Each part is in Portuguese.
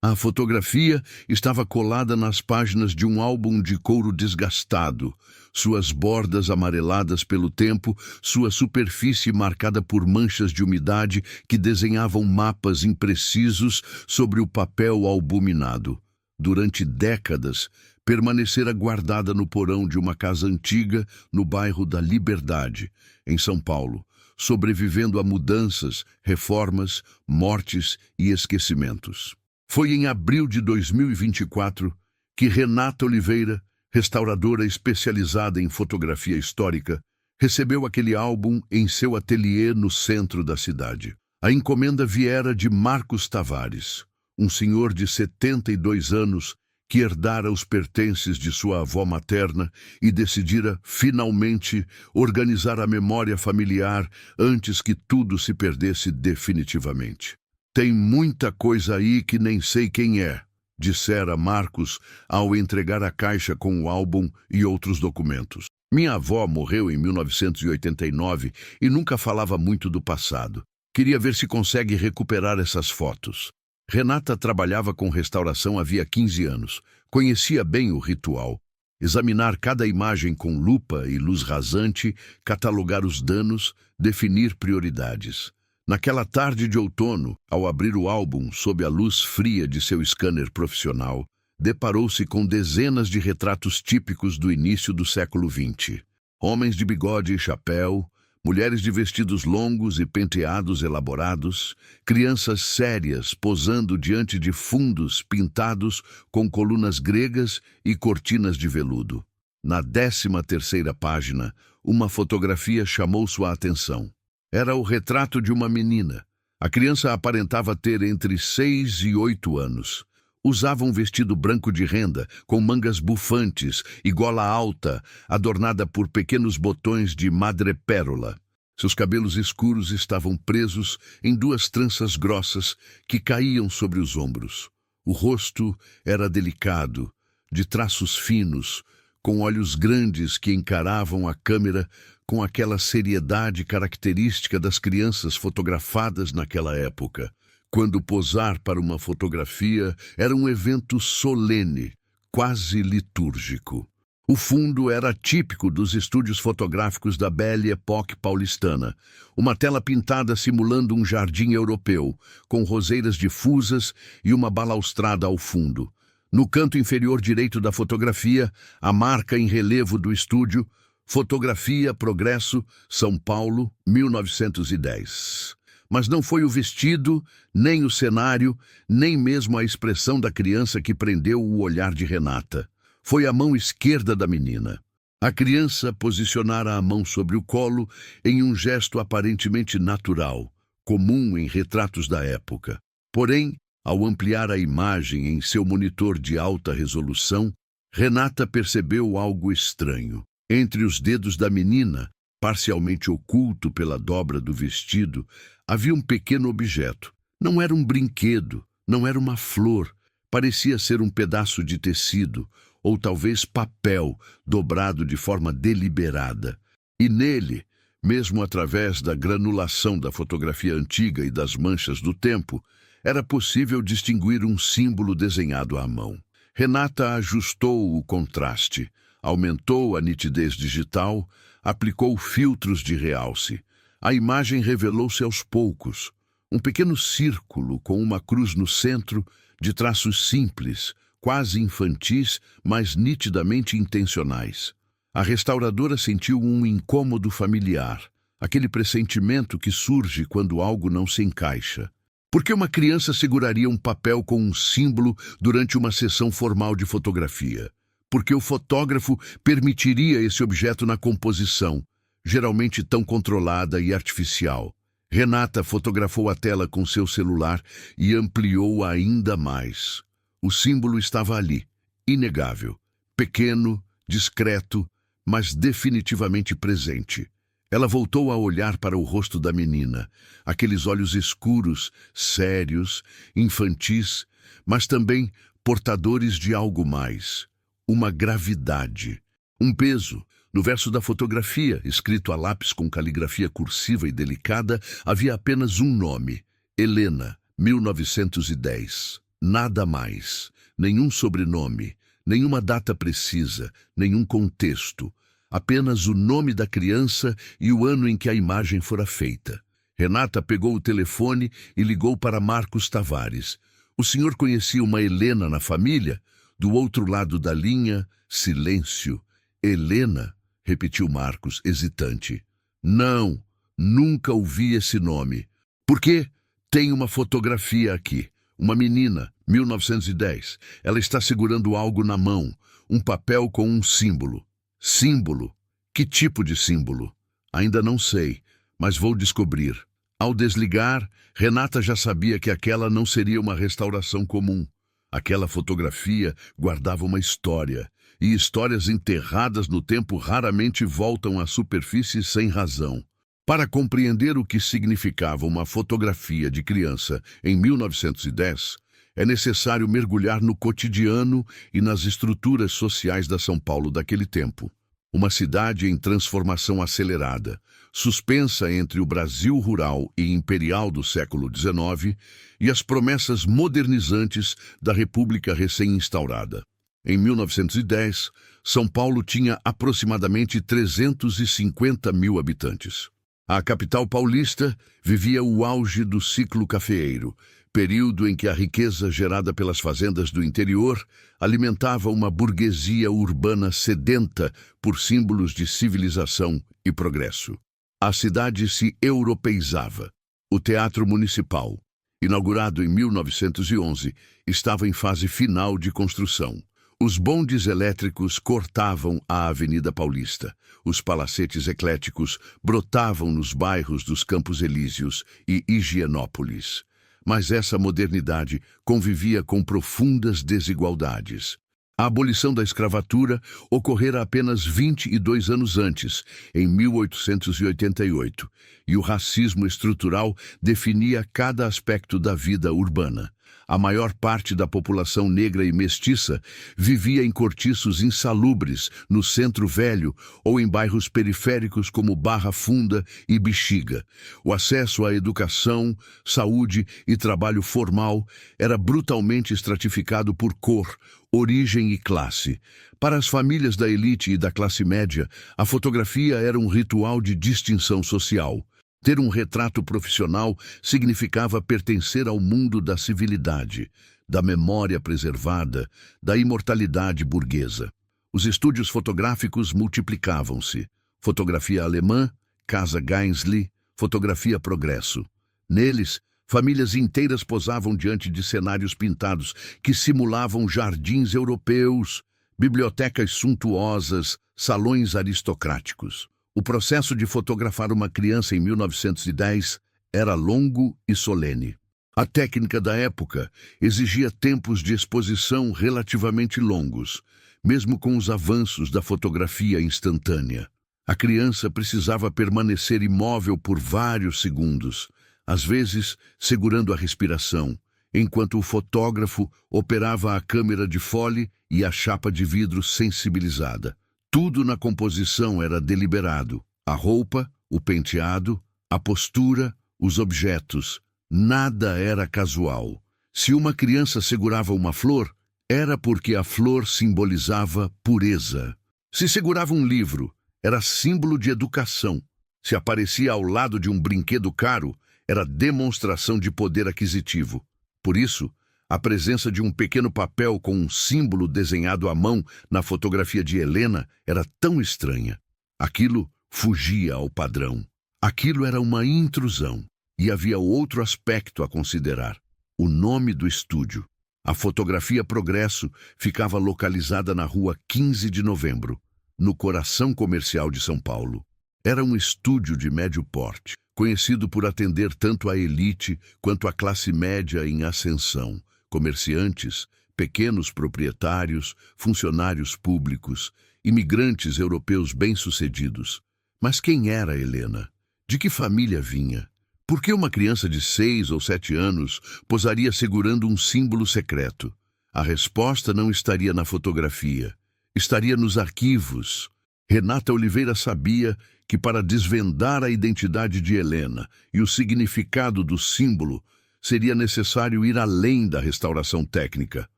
A fotografia estava colada nas páginas de um álbum de couro desgastado, suas bordas amareladas pelo tempo, sua superfície marcada por manchas de umidade que desenhavam mapas imprecisos sobre o papel albuminado. Durante décadas, permanecera guardada no porão de uma casa antiga no bairro da Liberdade, em São Paulo, sobrevivendo a mudanças, reformas, mortes e esquecimentos. Foi em abril de 2024 que Renata Oliveira, restauradora especializada em fotografia histórica, recebeu aquele álbum em seu ateliê no centro da cidade. A encomenda viera de Marcos Tavares, um senhor de 72 anos que herdara os pertences de sua avó materna e decidira, finalmente, organizar a memória familiar antes que tudo se perdesse definitivamente. "Tem muita coisa aí que nem sei quem é", dissera Marcos ao entregar a caixa com o álbum e outros documentos. "Minha avó morreu em 1989 e nunca falava muito do passado. Queria ver se consegue recuperar essas fotos." Renata trabalhava com restauração havia 15 anos. Conhecia bem o ritual. Examinar cada imagem com lupa e luz rasante, catalogar os danos, definir prioridades. Naquela tarde de outono, ao abrir o álbum sob a luz fria de seu scanner profissional, deparou-se com dezenas de retratos típicos do início do século XX. Homens de bigode e chapéu, mulheres de vestidos longos e penteados elaborados, crianças sérias posando diante de fundos pintados com colunas gregas e cortinas de veludo. Na 13ª página, uma fotografia chamou sua atenção. Era o retrato de uma menina. A criança aparentava ter entre 6 e 8 anos. Usava um vestido branco de renda, com mangas bufantes e gola alta, adornada por pequenos botões de madrepérola. Seus cabelos escuros estavam presos em 2 tranças grossas que caíam sobre os ombros. O rosto era delicado, de traços finos, com olhos grandes que encaravam a câmera com aquela seriedade característica das crianças fotografadas naquela época. Quando posar para uma fotografia era um evento solene, quase litúrgico. O fundo era típico dos estúdios fotográficos da Belle Époque paulistana, uma tela pintada simulando um jardim europeu, com roseiras difusas e uma balaustrada ao fundo. No canto inferior direito da fotografia, a marca em relevo do estúdio, Fotografia Progresso, São Paulo, 1910. Mas não foi o vestido, nem o cenário, nem mesmo a expressão da criança que prendeu o olhar de Renata. Foi a mão esquerda da menina. A criança posicionara a mão sobre o colo em um gesto aparentemente natural, comum em retratos da época. Porém, ao ampliar a imagem em seu monitor de alta resolução, Renata percebeu algo estranho. Entre os dedos da menina, parcialmente oculto pela dobra do vestido, havia um pequeno objeto. Não era um brinquedo, não era uma flor. Parecia ser um pedaço de tecido, ou talvez papel, dobrado de forma deliberada. E nele, mesmo através da granulação da fotografia antiga e das manchas do tempo, era possível distinguir um símbolo desenhado à mão. Renata ajustou o contraste, aumentou a nitidez digital, aplicou filtros de realce. A imagem revelou-se aos poucos. Um pequeno círculo com uma cruz no centro, de traços simples, quase infantis, mas nitidamente intencionais. A restauradora sentiu um incômodo familiar, aquele pressentimento que surge quando algo não se encaixa. Por que uma criança seguraria um papel com um símbolo durante uma sessão formal de fotografia? Porque o fotógrafo permitiria esse objeto na composição, geralmente tão controlada e artificial. Renata fotografou a tela com seu celular e ampliou ainda mais. O símbolo estava ali, inegável, pequeno, discreto, mas definitivamente presente. Ela voltou a olhar para o rosto da menina, aqueles olhos escuros, sérios, infantis, mas também portadores de algo mais. Uma gravidade, um peso. No verso da fotografia, escrito a lápis com caligrafia cursiva e delicada, havia apenas um nome: Helena, 1910. Nada mais. Nenhum sobrenome, nenhuma data precisa, nenhum contexto. Apenas o nome da criança e o ano em que a imagem fora feita. Renata pegou o telefone e ligou para Marcos Tavares. O senhor conhecia uma Helena na família? Do outro lado da linha, silêncio. Helena? Repetiu Marcos, hesitante. Não, nunca ouvi esse nome. Por quê? Tem uma fotografia aqui. Uma menina, 1910. Ela está segurando algo na mão, um papel com um símbolo. Símbolo? Que tipo de símbolo? Ainda não sei, mas vou descobrir. Ao desligar, Renata já sabia que aquela não seria uma restauração comum. Aquela fotografia guardava uma história, e histórias enterradas no tempo raramente voltam à superfície sem razão. Para compreender o que significava uma fotografia de criança em 1910, é necessário mergulhar no cotidiano e nas estruturas sociais da São Paulo daquele tempo. Uma cidade em transformação acelerada, suspensa entre o Brasil rural e imperial do século XIX e as promessas modernizantes da República recém-instaurada. Em 1910, São Paulo tinha aproximadamente 350 mil habitantes. A capital paulista vivia o auge do ciclo cafeeiro, período em que a riqueza gerada pelas fazendas do interior alimentava uma burguesia urbana sedenta por símbolos de civilização e progresso. A cidade se europeizava. O Teatro Municipal, inaugurado em 1911, estava em fase final de construção. Os bondes elétricos cortavam a Avenida Paulista. Os palacetes ecléticos brotavam nos bairros dos Campos Elíseos e Higienópolis. Mas essa modernidade convivia com profundas desigualdades. A abolição da escravatura ocorrera apenas 22 anos antes, em 1888, e o racismo estrutural definia cada aspecto da vida urbana. A maior parte da população negra e mestiça vivia em cortiços insalubres, no Centro Velho ou em bairros periféricos como Barra Funda e Bexiga. O acesso à educação, saúde e trabalho formal era brutalmente estratificado por cor, origem e classe. Para as famílias da elite e da classe média, a fotografia era um ritual de distinção social. Ter um retrato profissional significava pertencer ao mundo da civilidade, da memória preservada, da imortalidade burguesa. Os estúdios fotográficos multiplicavam-se. Fotografia alemã, Casa Gainsli, fotografia Progresso. Neles, famílias inteiras posavam diante de cenários pintados que simulavam jardins europeus, bibliotecas suntuosas, salões aristocráticos. O processo de fotografar uma criança em 1910 era longo e solene. A técnica da época exigia tempos de exposição relativamente longos, mesmo com os avanços da fotografia instantânea. A criança precisava permanecer imóvel por vários segundos, às vezes segurando a respiração, enquanto o fotógrafo operava a câmera de fole e a chapa de vidro sensibilizada. Tudo na composição era deliberado. A roupa, o penteado, a postura, os objetos. Nada era casual. Se uma criança segurava uma flor, era porque a flor simbolizava pureza. Se segurava um livro, era símbolo de educação. Se aparecia ao lado de um brinquedo caro, era demonstração de poder aquisitivo. Por isso, a presença de um pequeno papel com um símbolo desenhado à mão na fotografia de Helena era tão estranha. Aquilo fugia ao padrão. Aquilo era uma intrusão. E havia outro aspecto a considerar: o nome do estúdio. A fotografia Progresso ficava localizada na rua 15 de Novembro, no coração comercial de São Paulo. Era um estúdio de médio porte, conhecido por atender tanto a elite quanto a classe média em ascensão. Comerciantes, pequenos proprietários, funcionários públicos, imigrantes europeus bem-sucedidos. Mas quem era Helena? De que família vinha? Por que uma criança de 6 ou 7 anos posaria segurando um símbolo secreto? A resposta não estaria na fotografia, estaria nos arquivos. Renata Oliveira sabia que para desvendar a identidade de Helena e o significado do símbolo, seria necessário ir além da restauração técnica.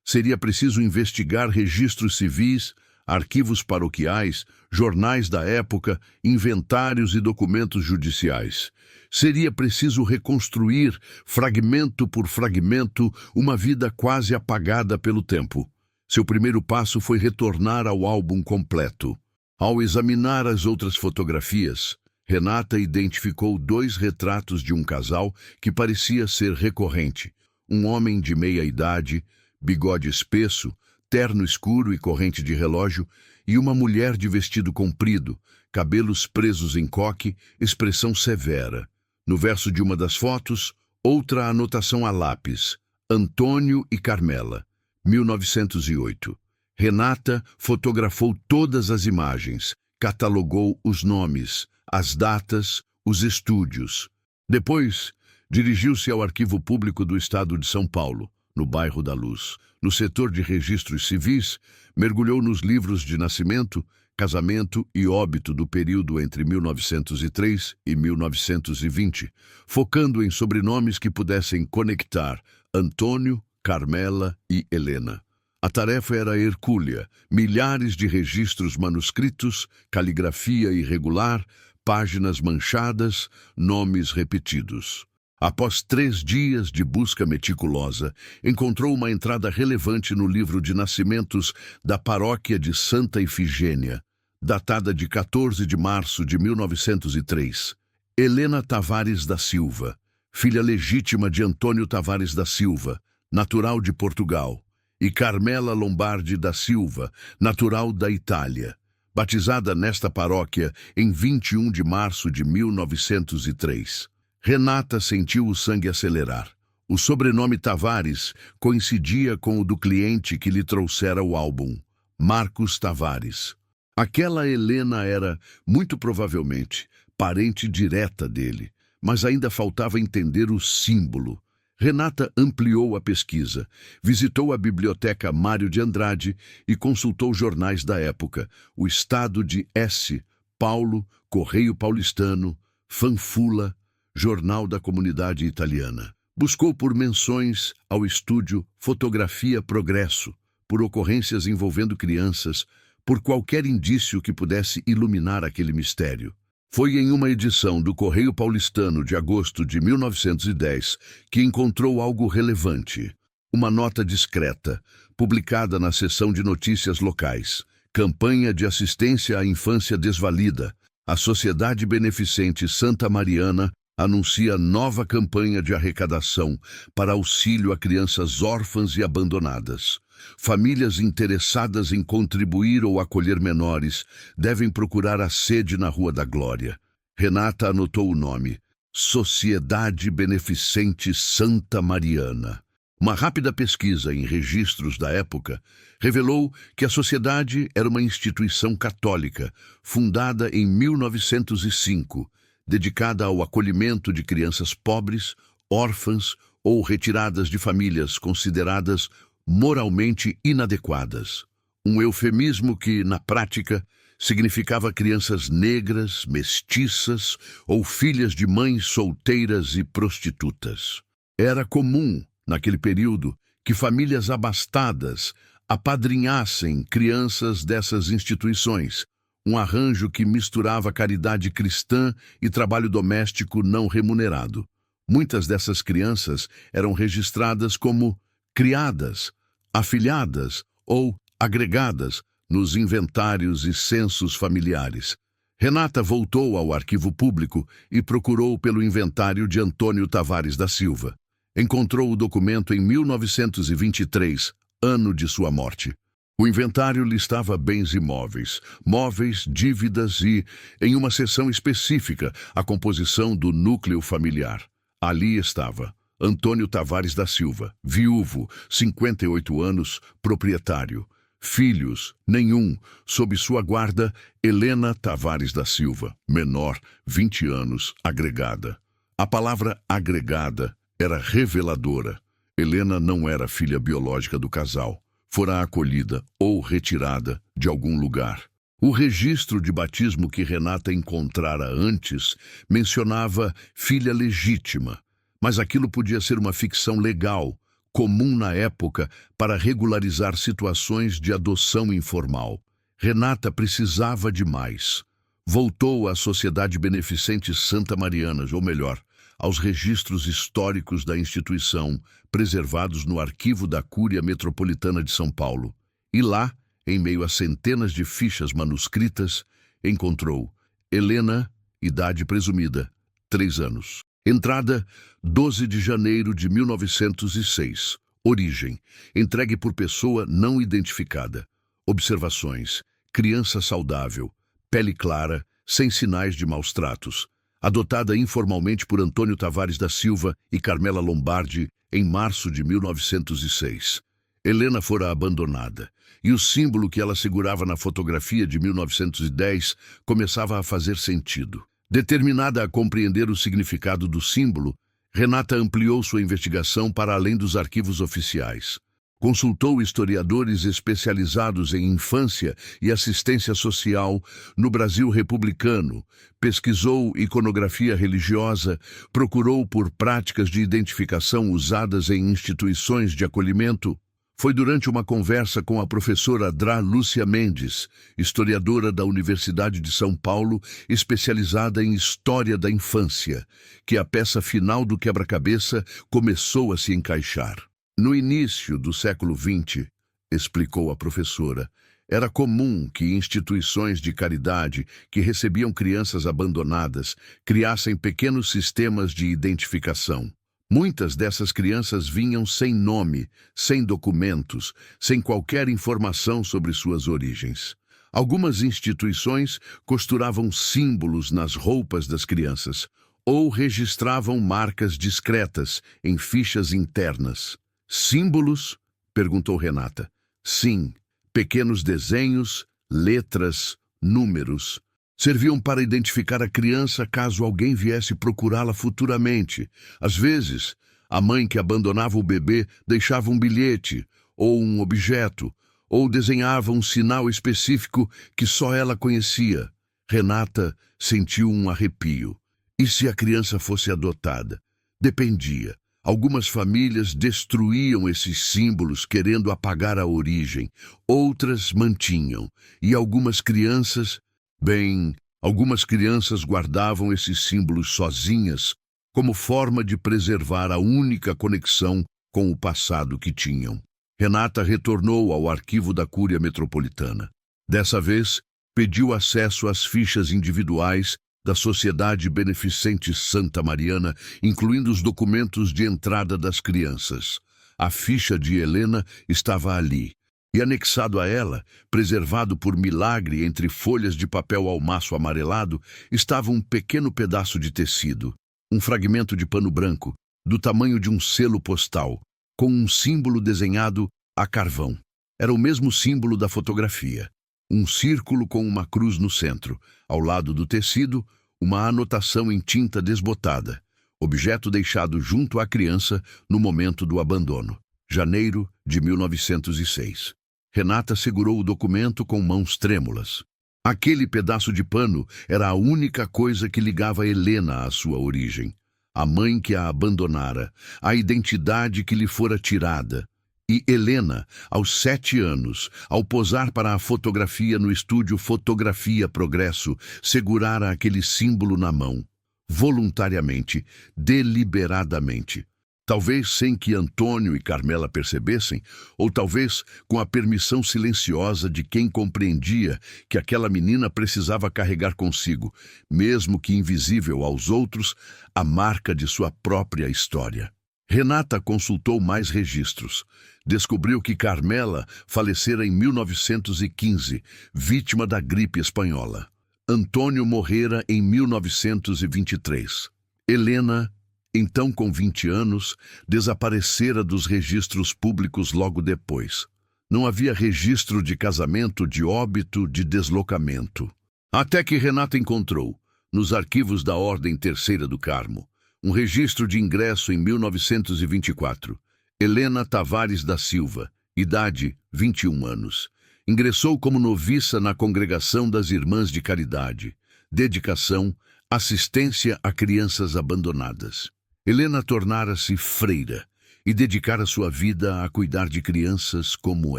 Seria preciso investigar registros civis, arquivos paroquiais, jornais da época, inventários e documentos judiciais. Seria preciso reconstruir, fragmento por fragmento, uma vida quase apagada pelo tempo. Seu primeiro passo foi retornar ao álbum completo. Ao examinar as outras fotografias, Renata identificou 2 retratos de um casal que parecia ser recorrente. Um homem de meia-idade, bigode espesso, terno escuro e corrente de relógio, e uma mulher de vestido comprido, cabelos presos em coque, expressão severa. No verso de uma das fotos, outra anotação a lápis: Antônio e Carmela, 1908. Renata fotografou todas as imagens, catalogou os nomes, as datas, os estúdios. Depois, dirigiu-se ao Arquivo Público do Estado de São Paulo, no bairro da Luz. No setor de registros civis, mergulhou nos livros de nascimento, casamento e óbito do período entre 1903 e 1920, focando em sobrenomes que pudessem conectar Antônio, Carmela e Helena. A tarefa era hercúlea: milhares de registros manuscritos, caligrafia irregular, páginas manchadas, nomes repetidos. Após 3 dias de busca meticulosa, encontrou uma entrada relevante no livro de nascimentos da paróquia de Santa Ifigênia, datada de 14 de março de 1903. Helena Tavares da Silva, filha legítima de Antônio Tavares da Silva, natural de Portugal, e Carmela Lombardi da Silva, natural da Itália, batizada nesta paróquia em 21 de março de 1903. Renata sentiu o sangue acelerar. O sobrenome Tavares coincidia com o do cliente que lhe trouxera o álbum, Marcos Tavares. Aquela Helena era, muito provavelmente, parente direta dele, mas ainda faltava entender o símbolo. Renata ampliou a pesquisa, visitou a Biblioteca Mário de Andrade e consultou jornais da época, o Estado de S., Paulo, Correio Paulistano, Fanfula, Jornal da Comunidade Italiana. Buscou por menções ao estúdio Fotografia Progresso, por ocorrências envolvendo crianças, por qualquer indício que pudesse iluminar aquele mistério. Foi em uma edição do Correio Paulistano de agosto de 1910 que encontrou algo relevante. Uma nota discreta, publicada na seção de notícias locais. Campanha de assistência à infância desvalida. A Sociedade Beneficente Santa Mariana anuncia nova campanha de arrecadação para auxílio a crianças órfãs e abandonadas. Famílias interessadas em contribuir ou acolher menores devem procurar a sede na Rua da Glória. Renata anotou o nome: Sociedade Beneficente Santa Mariana. Uma rápida pesquisa em registros da época revelou que a sociedade era uma instituição católica, fundada em 1905, dedicada ao acolhimento de crianças pobres, órfãs ou retiradas de famílias consideradas moralmente inadequadas. Um eufemismo que, na prática, significava crianças negras, mestiças ou filhas de mães solteiras e prostitutas. Era comum, naquele período, que famílias abastadas apadrinhassem crianças dessas instituições, um arranjo que misturava caridade cristã e trabalho doméstico não remunerado. Muitas dessas crianças eram registradas como criadas, afilhadas ou agregadas nos inventários e censos familiares. Renata voltou ao Arquivo Público e procurou pelo inventário de Antônio Tavares da Silva. Encontrou o documento em 1923, ano de sua morte. O inventário listava bens imóveis, móveis, dívidas e, em uma seção específica, a composição do núcleo familiar. Ali estava Antônio Tavares da Silva, viúvo, 58 anos, proprietário. Filhos, nenhum. Sob sua guarda, Helena Tavares da Silva, menor, 20 anos, agregada. A palavra agregada era reveladora. Helena não era filha biológica do casal. Fora acolhida ou retirada de algum lugar. O registro de batismo que Renata encontrara antes mencionava filha legítima. Mas aquilo podia ser uma ficção legal, comum na época, para regularizar situações de adoção informal. Renata precisava de mais. Voltou à Sociedade Beneficente Santa Mariana, ou melhor, aos registros históricos da instituição, preservados no arquivo da Cúria Metropolitana de São Paulo. E lá, em meio a centenas de fichas manuscritas, encontrou Helena, idade presumida, 3 anos. Entrada, 12 de janeiro de 1906. Origem, entregue por pessoa não identificada. Observações, criança saudável, pele clara, sem sinais de maus tratos. Adotada informalmente por Antônio Tavares da Silva e Carmela Lombardi em março de 1906. Helena fora abandonada, e o símbolo que ela segurava na fotografia de 1910 começava a fazer sentido. Determinada a compreender o significado do símbolo, Renata ampliou sua investigação para além dos arquivos oficiais. Consultou historiadores especializados em infância e assistência social no Brasil republicano, pesquisou iconografia religiosa, procurou por práticas de identificação usadas em instituições de acolhimento. Foi durante uma conversa com a professora Drá Lúcia Mendes, historiadora da Universidade de São Paulo, especializada em História da Infância, que a peça final do quebra-cabeça começou a se encaixar. No início do século XX, explicou a professora, era comum que instituições de caridade que recebiam crianças abandonadas criassem pequenos sistemas de identificação. Muitas dessas crianças vinham sem nome, sem documentos, sem qualquer informação sobre suas origens. Algumas instituições costuravam símbolos nas roupas das crianças ou registravam marcas discretas em fichas internas. Símbolos? Perguntou Renata. Sim, pequenos desenhos, letras, números. Serviam para identificar a criança caso alguém viesse procurá-la futuramente. Às vezes, a mãe que abandonava o bebê deixava um bilhete, ou um objeto, ou desenhava um sinal específico que só ela conhecia. Renata sentiu um arrepio. E se a criança fosse adotada? Dependia. Algumas famílias destruíam esses símbolos querendo apagar a origem. Outras mantinham. E algumas crianças... Bem, algumas crianças guardavam esses símbolos sozinhas, como forma de preservar a única conexão com o passado que tinham. Renata retornou ao arquivo da Cúria Metropolitana. Dessa vez, pediu acesso às fichas individuais da Sociedade Beneficente Santa Mariana, incluindo os documentos de entrada das crianças. A ficha de Helena estava ali. E anexado a ela, preservado por milagre entre folhas de papel almaço amarelado, estava um pequeno pedaço de tecido, um fragmento de pano branco, do tamanho de um selo postal, com um símbolo desenhado a carvão. Era o mesmo símbolo da fotografia. Um círculo com uma cruz no centro. Ao lado do tecido, uma anotação em tinta desbotada. Objeto deixado junto à criança no momento do abandono. Janeiro de 1906. Renata segurou o documento com mãos trêmulas. Aquele pedaço de pano era a única coisa que ligava Helena à sua origem. A mãe que a abandonara, a identidade que lhe fora tirada. E Helena, aos 7 anos, ao posar para a fotografia no estúdio Fotografia Progresso, segurara aquele símbolo na mão. Voluntariamente, deliberadamente. Talvez sem que Antônio e Carmela percebessem, ou talvez com a permissão silenciosa de quem compreendia que aquela menina precisava carregar consigo, mesmo que invisível aos outros, a marca de sua própria história. Renata consultou mais registros. Descobriu que Carmela falecera em 1915, vítima da gripe espanhola. Antônio morrera em 1923. Helena, então com 20 anos, desaparecera dos registros públicos logo depois. Não havia registro de casamento, de óbito, de deslocamento. Até que Renata encontrou, nos arquivos da Ordem Terceira do Carmo, um registro de ingresso em 1924. Helena Tavares da Silva, idade 21 anos. Ingressou como noviça na Congregação das Irmãs de Caridade. Dedicação, assistência a crianças abandonadas. Helena tornara-se freira e dedicara sua vida a cuidar de crianças como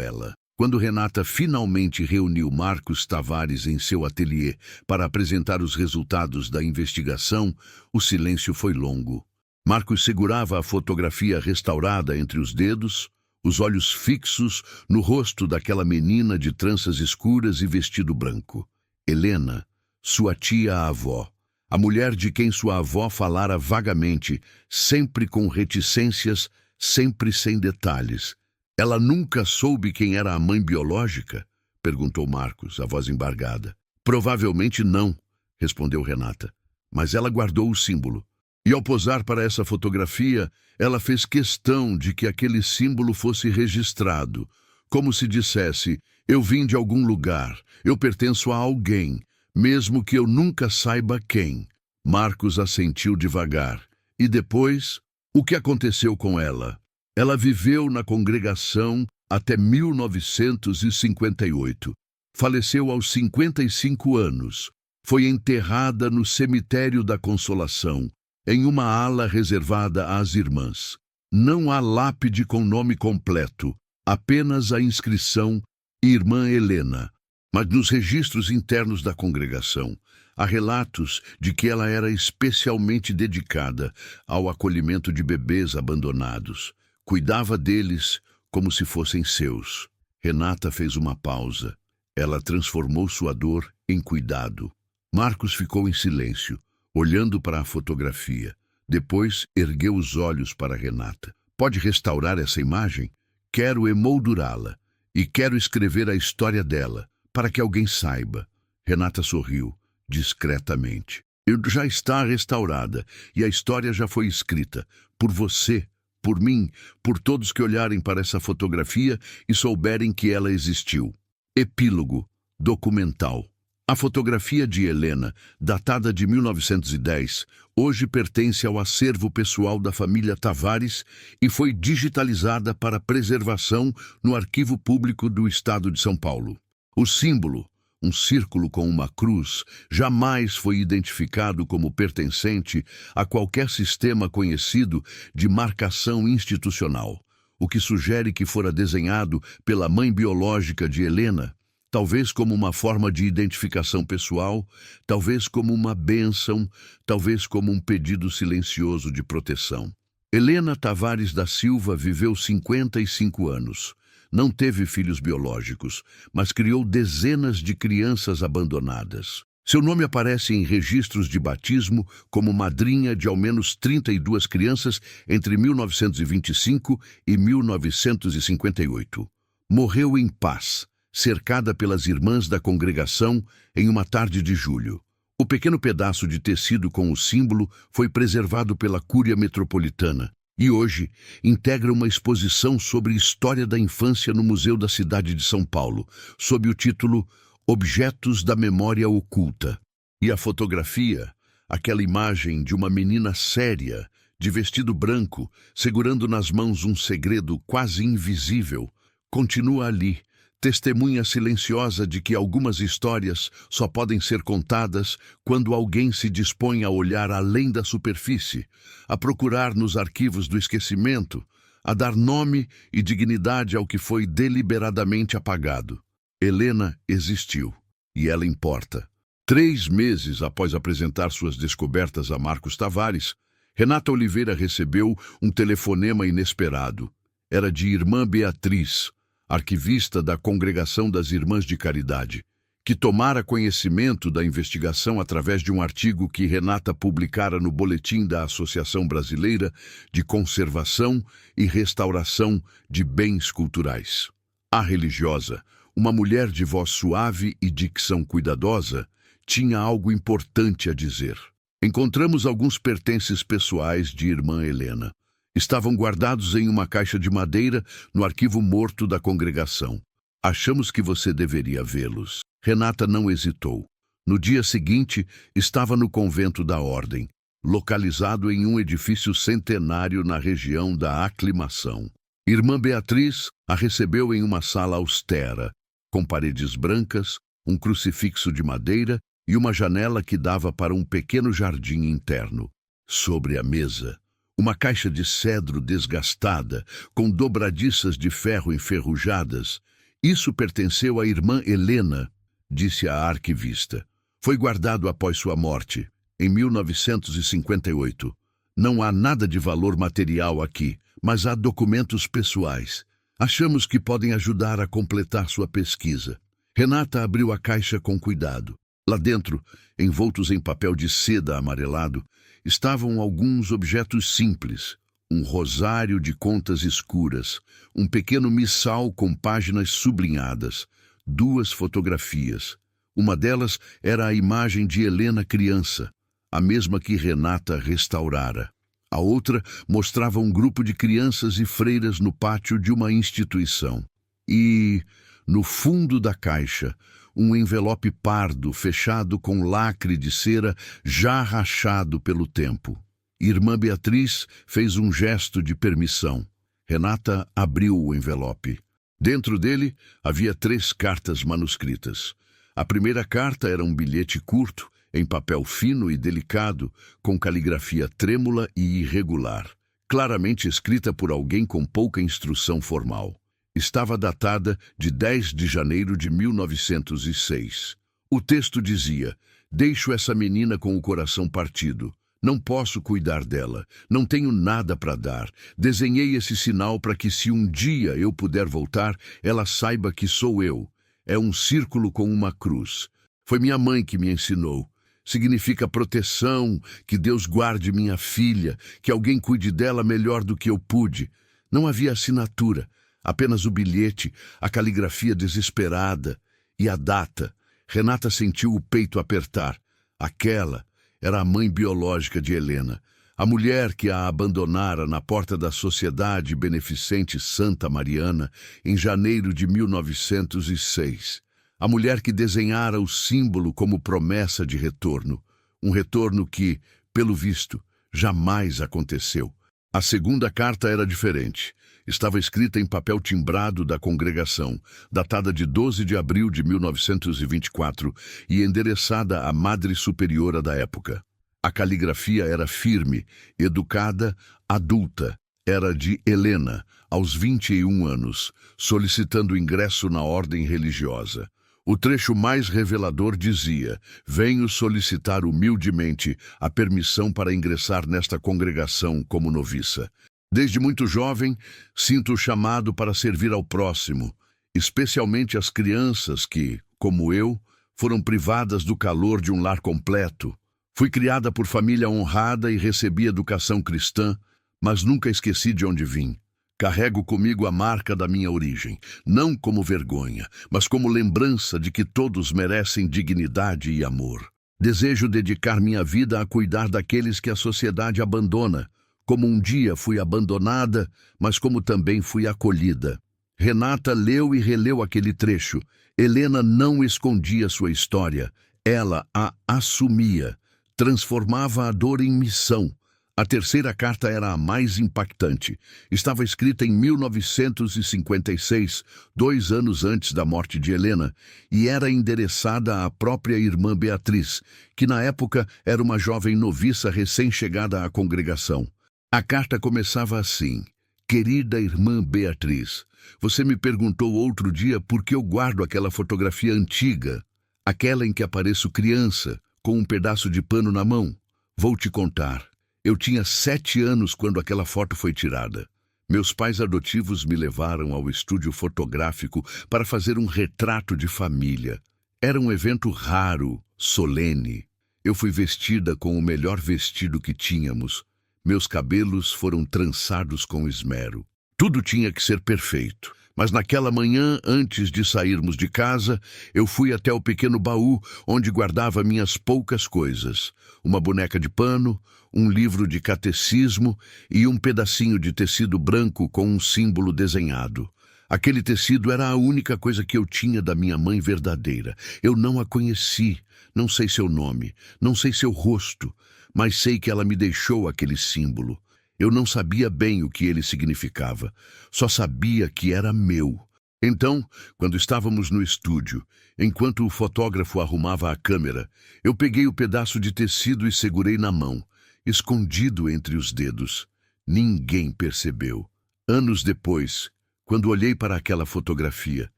ela. Quando Renata finalmente reuniu Marcos Tavares em seu ateliê para apresentar os resultados da investigação, o silêncio foi longo. Marcos segurava a fotografia restaurada entre os dedos, os olhos fixos no rosto daquela menina de tranças escuras e vestido branco. Helena, sua tia-avó, a mulher de quem sua avó falara vagamente, sempre com reticências, sempre sem detalhes. Ela nunca soube quem era a mãe biológica? Perguntou Marcos, a voz embargada. Provavelmente não, respondeu Renata. Mas ela guardou o símbolo. E ao posar para essa fotografia, ela fez questão de que aquele símbolo fosse registrado, como se dissesse: eu vim de algum lugar, eu pertenço a alguém, mesmo que eu nunca saiba quem. Marcos assentiu devagar. E depois, o que aconteceu com ela? Ela viveu na congregação até 1958. Faleceu aos 55 anos. Foi enterrada no cemitério da Consolação, em uma ala reservada às irmãs. Não há lápide com nome completo, apenas a inscrição Irmã Helena. Mas nos registros internos da congregação, há relatos de que ela era especialmente dedicada ao acolhimento de bebês abandonados. Cuidava deles como se fossem seus. Renata fez uma pausa. Ela transformou sua dor em cuidado. Marcos ficou em silêncio, olhando para a fotografia. Depois, ergueu os olhos para Renata. Pode restaurar essa imagem? Quero emoldurá-la. E quero escrever a história dela, para que alguém saiba. Renata sorriu, discretamente. Já está restaurada, e a história já foi escrita. Por você, por mim, por todos que olharem para essa fotografia e souberem que ela existiu. Epílogo documental. A fotografia de Helena, datada de 1910, hoje pertence ao acervo pessoal da família Tavares e foi digitalizada para preservação no Arquivo Público do Estado de São Paulo. O símbolo, um círculo com uma cruz, jamais foi identificado como pertencente a qualquer sistema conhecido de marcação institucional, o que sugere que fora desenhado pela mãe biológica de Helena, talvez como uma forma de identificação pessoal, talvez como uma bênção, talvez como um pedido silencioso de proteção. Helena Tavares da Silva viveu 55 anos. Não teve filhos biológicos, mas criou dezenas de crianças abandonadas. Seu nome aparece em registros de batismo como madrinha de ao menos 32 crianças entre 1925 e 1958. Morreu em paz, cercada pelas irmãs da congregação em uma tarde de julho. O pequeno pedaço de tecido com o símbolo foi preservado pela Cúria Metropolitana e hoje integra uma exposição sobre história da infância no Museu da Cidade de São Paulo, sob o título Objetos da Memória Oculta. E a fotografia, aquela imagem de uma menina séria, de vestido branco, segurando nas mãos um segredo quase invisível, continua ali, testemunha silenciosa de que algumas histórias só podem ser contadas quando alguém se dispõe a olhar além da superfície, a procurar nos arquivos do esquecimento, a dar nome e dignidade ao que foi deliberadamente apagado. Helena existiu, e ela importa. 3 meses após apresentar suas descobertas a Marcos Tavares, Renata Oliveira recebeu um telefonema inesperado. Era de Irmã Beatriz, arquivista da Congregação das Irmãs de Caridade, que tomara conhecimento da investigação através de um artigo que Renata publicara no Boletim da Associação Brasileira de Conservação e Restauração de Bens Culturais. A religiosa, uma mulher de voz suave e dicção cuidadosa, tinha algo importante a dizer. Encontramos alguns pertences pessoais de Irmã Helena. Estavam guardados em uma caixa de madeira no arquivo morto da congregação. Achamos que você deveria vê-los. Renata não hesitou. No dia seguinte, estava no convento da Ordem, localizado em um edifício centenário na região da Aclimação. Irmã Beatriz a recebeu em uma sala austera, com paredes brancas, um crucifixo de madeira e uma janela que dava para um pequeno jardim interno. Sobre a mesa, Uma caixa de cedro desgastada, com dobradiças de ferro enferrujadas. Isso pertenceu à irmã Helena, disse a arquivista. Foi guardado após sua morte, em 1958. Não há nada de valor material aqui, mas há documentos pessoais. Achamos que podem ajudar a completar sua pesquisa. Renata abriu a caixa com cuidado. Lá dentro, envoltos em papel de seda amarelado, estavam alguns objetos simples. Um rosário de contas escuras, um pequeno missal com páginas sublinhadas, 2 fotografias. Uma delas era a imagem de Helena criança, a mesma que Renata restaurara. A outra mostrava um grupo de crianças e freiras no pátio de uma instituição. E, no fundo da caixa, um envelope pardo fechado com lacre de cera já rachado pelo tempo. Irmã Beatriz fez um gesto de permissão. Renata abriu o envelope. Dentro dele havia 3 cartas manuscritas. A primeira carta era um bilhete curto, em papel fino e delicado, com caligrafia trêmula e irregular, claramente escrita por alguém com pouca instrução formal. Estava datada de 10 de janeiro de 1906. O texto dizia: "Deixo essa menina com o coração partido. Não posso cuidar dela. Não tenho nada para dar. Desenhei esse sinal para que, se um dia eu puder voltar, ela saiba que sou eu. É um círculo com uma cruz. Foi minha mãe que me ensinou. Significa proteção, que Deus guarde minha filha, que alguém cuide dela melhor do que eu pude." Não havia assinatura, apenas o bilhete, a caligrafia desesperada e a data. Renata sentiu o peito apertar. Aquela era a mãe biológica de Helena, a mulher que a abandonara na porta da Sociedade Beneficente Santa Mariana em janeiro de 1906. A mulher que desenhara o símbolo como promessa de retorno, um retorno que, pelo visto, jamais aconteceu. A segunda carta era diferente. Estava escrita em papel timbrado da congregação, datada de 12 de abril de 1924 e endereçada à Madre Superiora da época. A caligrafia era firme, educada, adulta. Era de Helena, aos 21 anos, solicitando ingresso na ordem religiosa. O trecho mais revelador dizia: "Venho solicitar humildemente a permissão para ingressar nesta congregação como noviça. Desde muito jovem, sinto o chamado para servir ao próximo, especialmente as crianças que, como eu, foram privadas do calor de um lar completo. Fui criada por família honrada e recebi educação cristã, mas nunca esqueci de onde vim. Carrego comigo a marca da minha origem, não como vergonha, mas como lembrança de que todos merecem dignidade e amor. Desejo dedicar minha vida a cuidar daqueles que a sociedade abandona, como um dia fui abandonada, mas como também fui acolhida." Renata leu e releu aquele trecho. Helena não escondia sua história, ela a assumia, transformava a dor em missão. A terceira carta era a mais impactante. Estava escrita em 1956, 2 anos antes da morte de Helena, e era endereçada à própria irmã Beatriz, que na época era uma jovem noviça recém-chegada à congregação. A carta começava assim: "Querida irmã Beatriz, você me perguntou outro dia por que eu guardo aquela fotografia antiga, aquela em que apareço criança, com um pedaço de pano na mão. Vou te contar. Eu tinha 7 anos quando aquela foto foi tirada. Meus pais adotivos me levaram ao estúdio fotográfico para fazer um retrato de família. Era um evento raro, solene. Eu fui vestida com o melhor vestido que tínhamos. Meus cabelos foram trançados com esmero. Tudo tinha que ser perfeito. Mas naquela manhã, antes de sairmos de casa, eu fui até o pequeno baú onde guardava minhas poucas coisas. Uma boneca de pano, um livro de catecismo e um pedacinho de tecido branco com um símbolo desenhado. Aquele tecido era a única coisa que eu tinha da minha mãe verdadeira. Eu não a conheci, não sei seu nome, não sei seu rosto, mas sei que ela me deixou aquele símbolo. Eu não sabia bem o que ele significava, só sabia que era meu. Então, quando estávamos no estúdio, enquanto o fotógrafo arrumava a câmera, eu peguei o pedaço de tecido e segurei na mão, escondido entre os dedos. Ninguém percebeu. Anos depois, quando olhei para aquela fotografia,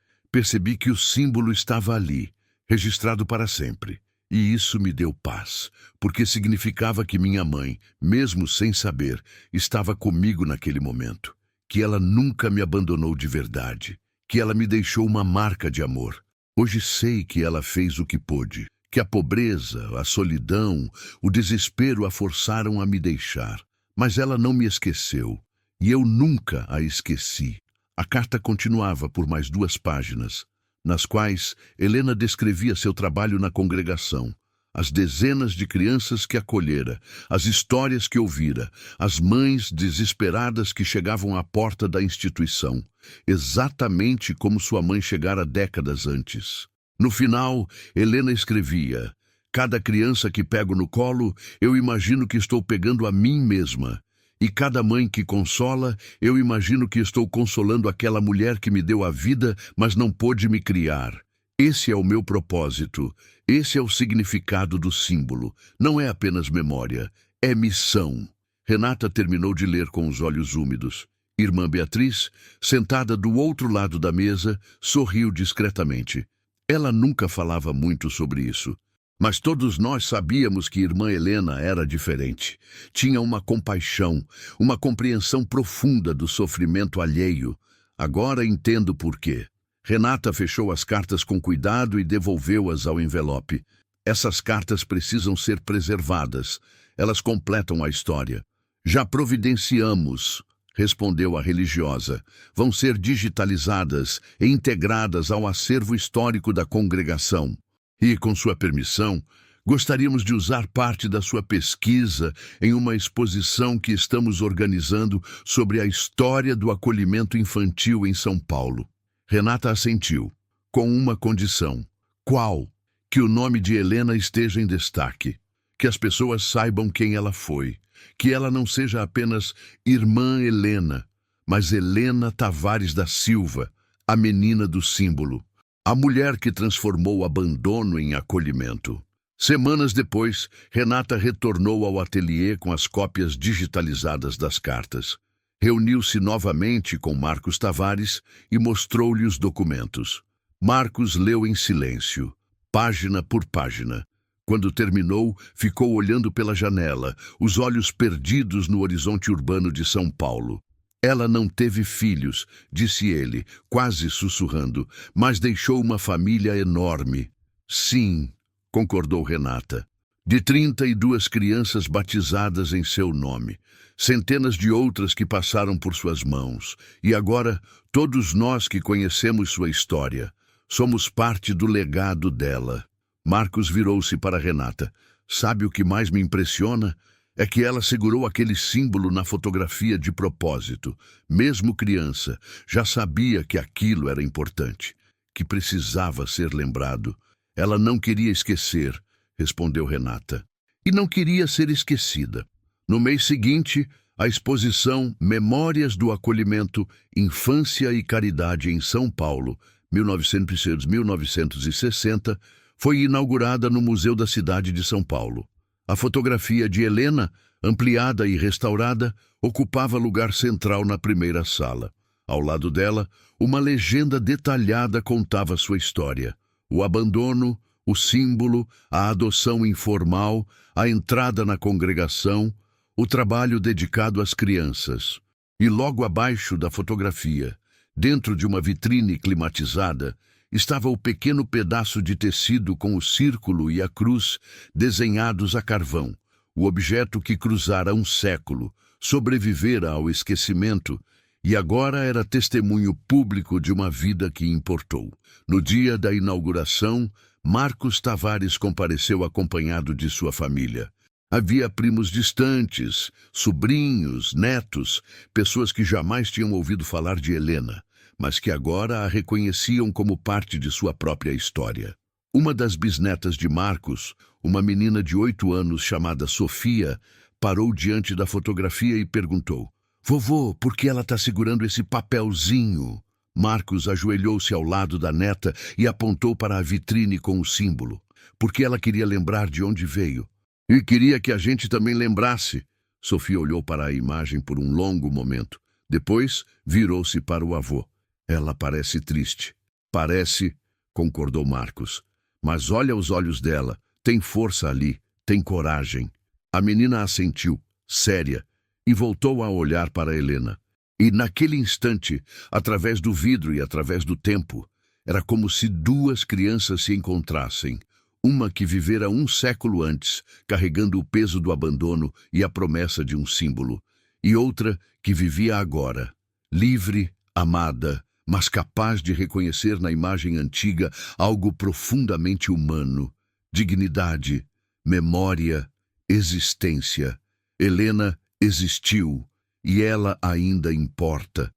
percebi que o símbolo estava ali, registrado para sempre. E isso me deu paz, porque significava que minha mãe, mesmo sem saber, estava comigo naquele momento, que ela nunca me abandonou de verdade, que ela me deixou uma marca de amor. Hoje sei que ela fez o que pôde, que a pobreza, a solidão, o desespero a forçaram a me deixar. Mas ela não me esqueceu, e eu nunca a esqueci. A carta continuava por mais 2 páginas, nas quais Helena descrevia seu trabalho na congregação, as dezenas de crianças que acolhera, as histórias que ouvira, as mães desesperadas que chegavam à porta da instituição, exatamente como sua mãe chegara décadas antes. No final, Helena escrevia: cada criança que pego no colo, eu imagino que estou pegando a mim mesma. E cada mãe que consola, eu imagino que estou consolando aquela mulher que me deu a vida, mas não pôde me criar. Esse é o meu propósito. Esse é o significado do símbolo. Não é apenas memória, é missão. Renata terminou de ler com os olhos úmidos. Irmã Beatriz, sentada do outro lado da mesa, sorriu discretamente. Ela nunca falava muito sobre isso. Mas todos nós sabíamos que irmã Helena era diferente. Tinha uma compaixão, uma compreensão profunda do sofrimento alheio. Agora entendo por quê. Renata fechou as cartas com cuidado e devolveu-as ao envelope. Essas cartas precisam ser preservadas. Elas completam a história. Já providenciamos, respondeu a religiosa. Vão ser digitalizadas e integradas ao acervo histórico da congregação. E, com sua permissão, gostaríamos de usar parte da sua pesquisa em uma exposição que estamos organizando sobre a história do acolhimento infantil em São Paulo. Renata assentiu, com uma condição. Qual? Que o nome de Helena esteja em destaque. Que as pessoas saibam quem ela foi. Que ela não seja apenas Irmã Helena, mas Helena Tavares da Silva, a menina do símbolo. A mulher que transformou o abandono em acolhimento. Semanas depois, Renata retornou ao ateliê com as cópias digitalizadas das cartas. Reuniu-se novamente com Marcos Tavares e mostrou-lhe os documentos. Marcos leu em silêncio, página por página. Quando terminou, ficou olhando pela janela, os olhos perdidos no horizonte urbano de São Paulo. Ela não teve filhos, disse ele, quase sussurrando, mas deixou uma família enorme. Sim, concordou Renata. De 32 crianças batizadas em seu nome, centenas de outras que passaram por suas mãos, e agora todos nós que conhecemos sua história, somos parte do legado dela. Marcos virou-se para Renata. Sabe o que mais me impressiona? É que ela segurou aquele símbolo na fotografia de propósito. Mesmo criança, já sabia que aquilo era importante, que precisava ser lembrado. Ela não queria esquecer, respondeu Renata. E não queria ser esquecida. No mês seguinte, a exposição Memórias do Acolhimento, Infância e Caridade em São Paulo, 1960, foi inaugurada no Museu da Cidade de São Paulo. A fotografia de Helena, ampliada e restaurada, ocupava lugar central na primeira sala. Ao lado dela, uma legenda detalhada contava sua história. O abandono, o símbolo, a adoção informal, a entrada na congregação, o trabalho dedicado às crianças. E logo abaixo da fotografia, dentro de uma vitrine climatizada, estava o pequeno pedaço de tecido com o círculo e a cruz desenhados a carvão, o objeto que cruzara um século, sobrevivera ao esquecimento e agora era testemunho público de uma vida que importou. No dia da inauguração, Marcos Tavares compareceu acompanhado de sua família. Havia primos distantes, sobrinhos, netos, pessoas que jamais tinham ouvido falar de Helena, mas que agora a reconheciam como parte de sua própria história. Uma das bisnetas de Marcos, uma menina de 8 anos chamada Sofia, parou diante da fotografia e perguntou: "Vovô, por que ela está segurando esse papelzinho?" Marcos ajoelhou-se ao lado da neta e apontou para a vitrine com o símbolo, porque ela queria lembrar de onde veio. E queria que a gente também lembrasse, Sofia olhou para a imagem por um longo momento. Depois, virou-se para o avô. Ela parece triste. Parece, concordou Marcos. Mas olha os olhos dela. Tem força ali, tem coragem. A menina assentiu, séria, e voltou a olhar para Helena. E naquele instante, através do vidro e através do tempo, era como se duas crianças se encontrassem. Uma que vivera um século antes, carregando o peso do abandono e a promessa de um símbolo, e outra que vivia agora, livre, amada, mas capaz de reconhecer na imagem antiga algo profundamente humano, dignidade, memória, existência. Helena existiu, e ela ainda importa.